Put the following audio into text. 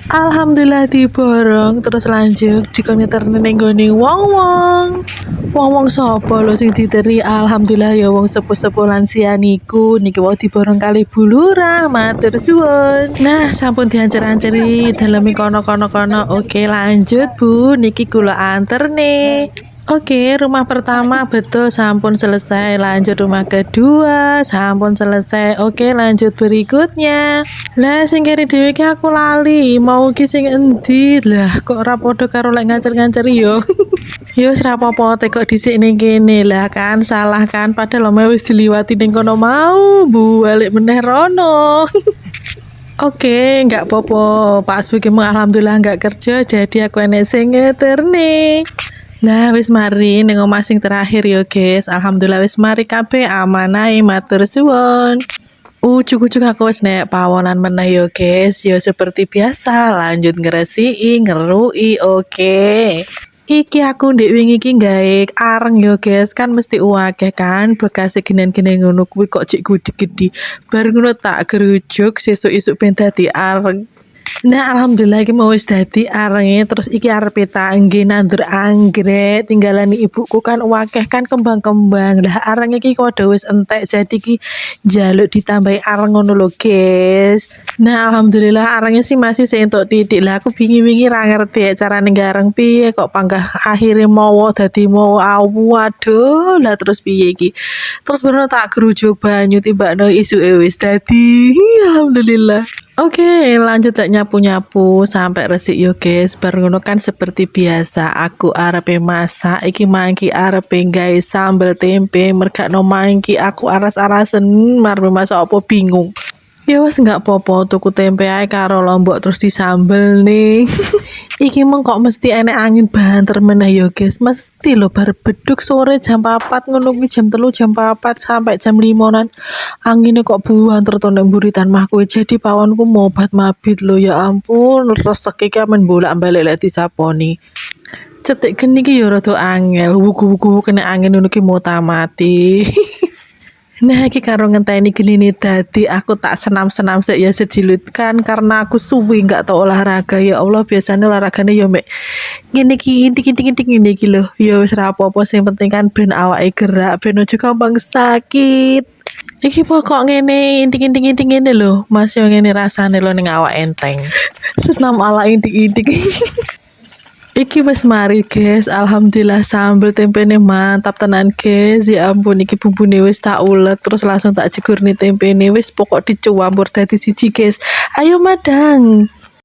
Alhamdulillah diborong terus lanjut dikon ngeterne ning nggone wong-wong. Wong-wong sapa lho sing diteri? Alhamdulillah ya wong sepuh-sepuh lansia niku niki wau diborong kali Bu Lurah, matur suwun. Nah, sampun diancer-anceri daleme kono. Oke, lanjut Bu, niki kula anter nih. Oke, rumah pertama betul sampun selesai. Lanjut rumah kedua, sampun selesai. Oke, lanjut berikutnya. Lah sing kene dhewe ki aku lali, mau ki sing endi? Lah kok ora padha karo lek ngancer-nganceri yo. Yo wis ra apa-apa tekok dhisik ning kene lah kan salah kan padahal omah wis diliwati ning kono mau, Bu, balik meneh rono. Oke, nggak apa-apa. Pak Sugi alhamdulillah nggak kerja, jadi aku enek sing ngeterne. Nah, wis mari ning omah sing terakhir yo, guys. Alhamdulillah wis mari kabeh aman ae, matur suwun. Ujuk-ujuk aku wis nek pawonan meneh yo, guys. Yo seperti biasa, lanjut ngresiki, ngerui. Oke. Iki aku ndek wingi iki gawe areng yo, guys. Kan mesti akeh kan bekas genen-genen ngono kuwi kok cek gede-gede. Bar ngono tak gerujuk sesuk-esuk ben dadi areng. Nah, alhamdulillah iki mau wis dadi arenge terus iki arepe tangge nandur anggrek tinggalane ibuku kan akeh kan kembang-kembang. Lah areng iki kok wis entek jadi iki njaluk ditambahi areng ngono lho, guys. Nah, alhamdulillah arengnya sih masih entuk titik. Lah aku bingi-bingi ra ngerti carane gareng piye kok panggah akhire mawa dadi mawa waduh. Lah terus piye iki? Terus bener tak gerujuk banyu tibakno isuke wis dadi. Alhamdulillah. Oke, lanjut tak nyapu-nyapu sampai resik yo, guys. Bar ngono kan seperti biasa, aku arepe masak, iki mangki arepe gawe sambel tempe, mergakno mangki aku aras-arasen marep masak apa bingung. Ya wes nggak popo tuku tempe ae karo lombok terus disambel nih. Iki meng kok mesti enek angin banter meneh yo, guys. Mesti lo bar beduk sore jam 4 ngono kuwi jam 3 jam 4 sampai jam 5-an. Angine kok banter to nek mburitan mahku. Jadi pawonku mobat mabit lo ya ampun, resek iki men bolak-balik lek disaponi. Cetik geni iki yo rada angel. Wuku-wuku kena angin ngono ki mau mati. Nah, iki karo ngenteni gini dadi aku tak senam-senam sik ya sedilut kan karena aku suwi nggak tau olahraga ya Allah biasanya olahragane ya mek ngene iki intik-intik ngene iki lho ya wis ra apa-apa sing penting kan ben awake gerak ben ojo gampang sakit. Iki pokok ngene intik-intik ngene lho Mas yo ngene rasane lho ning awak enteng. Senam ala intik-intik. Iki wis mari, guys. Alhamdulillah sambel tempene mantap tenan, guys. Ya ampun iki bumbune wis tak ulet terus langsung tak jegurni tempene wis pokok dicampur dadi siji, guys. Ayo madang.